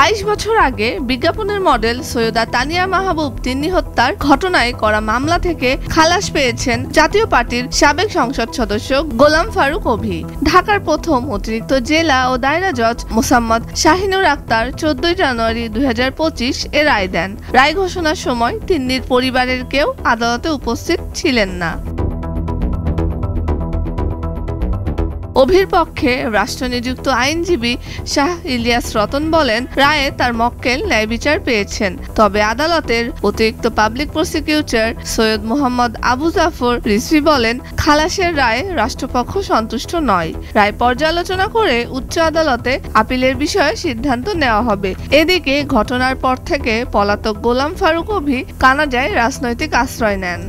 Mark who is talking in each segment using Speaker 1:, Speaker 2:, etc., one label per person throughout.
Speaker 1: 22 বছর আগে বিজ্ঞাপনের মডেল সৈয়দা তানিয়া মাহবুব তিন্নি হত্যার ঘটনায় করা মামলা থেকে খালাস পেয়েছেন জাতীয় পার্টির সাবেক সংসদ সদস্য গোলাম ফারুক অভি। ঢাকার প্রথম অতিরিক্ত জেলা ও দায়রা জজ মোসাম্মদ শাহিনুর আক্তার 14 জানুয়ারি 2025 এ রায় দেন। রায় ঘোষণার সময় তিন্নির পরিবারের কেউ আদালতে উপস্থিত ছিলেন না। অভির পক্ষে রাষ্ট্রনিযুক্ত আইনজীবী শাহ ইলিয়াস রতন বলেন, রায়ে তার মক্কেল ন্যায় বিচার পেয়েছেন। তবে আদালতের অতিরিক্ত পাবলিক প্রসিকিউটর সৈয়দ মোহাম্মদ আবু জাফর রিজভী বলেন, খালাসের রায়ে রাষ্ট্রপক্ষ সন্তুষ্ট নয়। রায় পর্যালোচনা করে উচ্চ আদালতে আপিলের বিষয়ে সিদ্ধান্ত নেওয়া হবে। এদিকে ঘটনার পর থেকে পলাতক গোলাম ফারুক অভি কানাডায় রাজনৈতিক আশ্রয় নেন।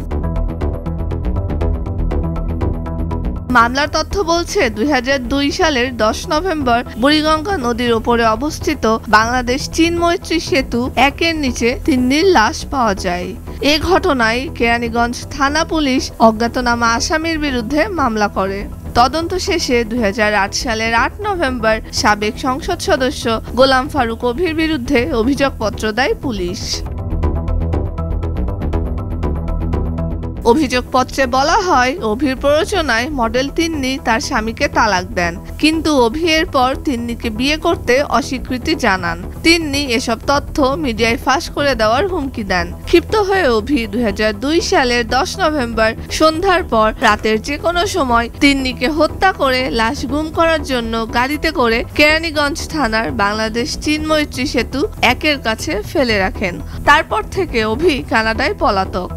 Speaker 1: মামলার তথ্য বলছে, 2002 সালের 10 নভেম্বর বুড়িগঙ্গা নদীর ওপরে অবস্থিত বাংলাদেশ চীন মৈত্রী সেতু 1-এর নিচে তিন্নির লাশ পাওয়া যায়। এ ঘটনায় কেরানীগঞ্জ থানা পুলিশ অজ্ঞাতনামা আসামির বিরুদ্ধে মামলা করে। তদন্ত শেষে 2008 সালের 8 নভেম্বর সাবেক সংসদ সদস্য গোলাম ফারুক অভির বিরুদ্ধে অভিযোগপত্র দেয় পুলিশ। অভিযোগপত্রে বলা হয়, অভির প্ররোচনায় মডেল তিন্নি তার স্বামীকে তালাক দেন, কিন্তু অভি এরপর তিন্নিকে বিয়ে করতে অস্বীকৃতি জানান। তিন্নি এসব তথ্য মিডিয়ায় ফাঁস করে দেওয়ার হুমকি দেন। ক্ষিপ্ত হয়ে অভি 2002 সালের 10 নভেম্বর সন্ধ্যার পর রাতের যে কোনো সময় তিন্নিকে হত্যা করে লাশ গুম করার জন্য গাড়িতে করে কেরানীগঞ্জ থানার বাংলাদেশ চীন মৈত্রী সেতু 1-এর কাছে ফেলে রাখেন। তারপর থেকে অভি কানাডায় পলাতক।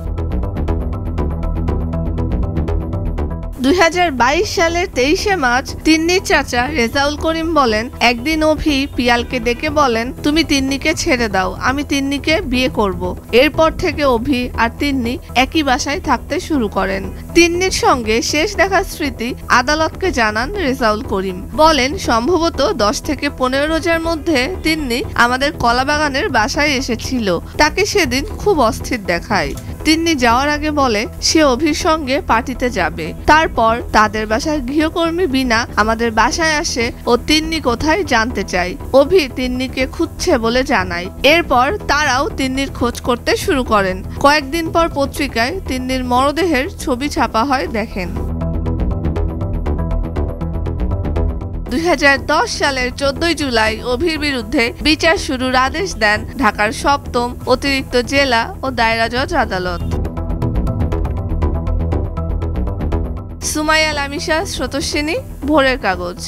Speaker 1: 2022 সালের 23 মার্চ তিন্নির চাচা রেজাউল করিম বলেন, একদিন অভি পিয়ালকে ডেকে বলেন, তুমি তিন্নিকে ছেড়ে দাও, আমি তিন্নিকে বিয়ে করব। এরপর থেকে অভি আর তিন্নি একই বাসায় থাকতে শুরু করেন। তিন্নির সঙ্গে শেষ দেখার স্মৃতি আদালতকে জানান রেজাউল করিম। বলেন, সম্ভবত 10 থেকে 15 রোজার মধ্যে তিন্নি আমাদের কলাবাগানের বাসায় এসেছিল। তাকে সেদিন খুব অস্থির দেখায়। তিন্নি যাওয়ার আগে বলে সে অভির সঙ্গে পার্টিতে যাবে। তারপর তাদের বাসার গৃহকর্মী বিনা আমাদের বাসায় আসে ও তিন্নি কোথায় জানতে চায়। অভি তিন্নিকে খুঁজছে বলে জানায়। এরপর তারাও তিন্নির খোঁজ করতে শুরু করেন। কয়েকদিন পর পত্রিকায় তিন্নির মরদেহের ছবি ছাপা হয়, দেখেন। 2010 সালের 14 জুলাই অভির বিরুদ্ধে বিচার শুরুর আদেশ দেন ঢাকার 7ম অতিরিক্ত জেলা ও দায়রা জজ আদালত। সুমাইয়া লামিশা, স্রোতস্বিনী, ভোরের কাগজ।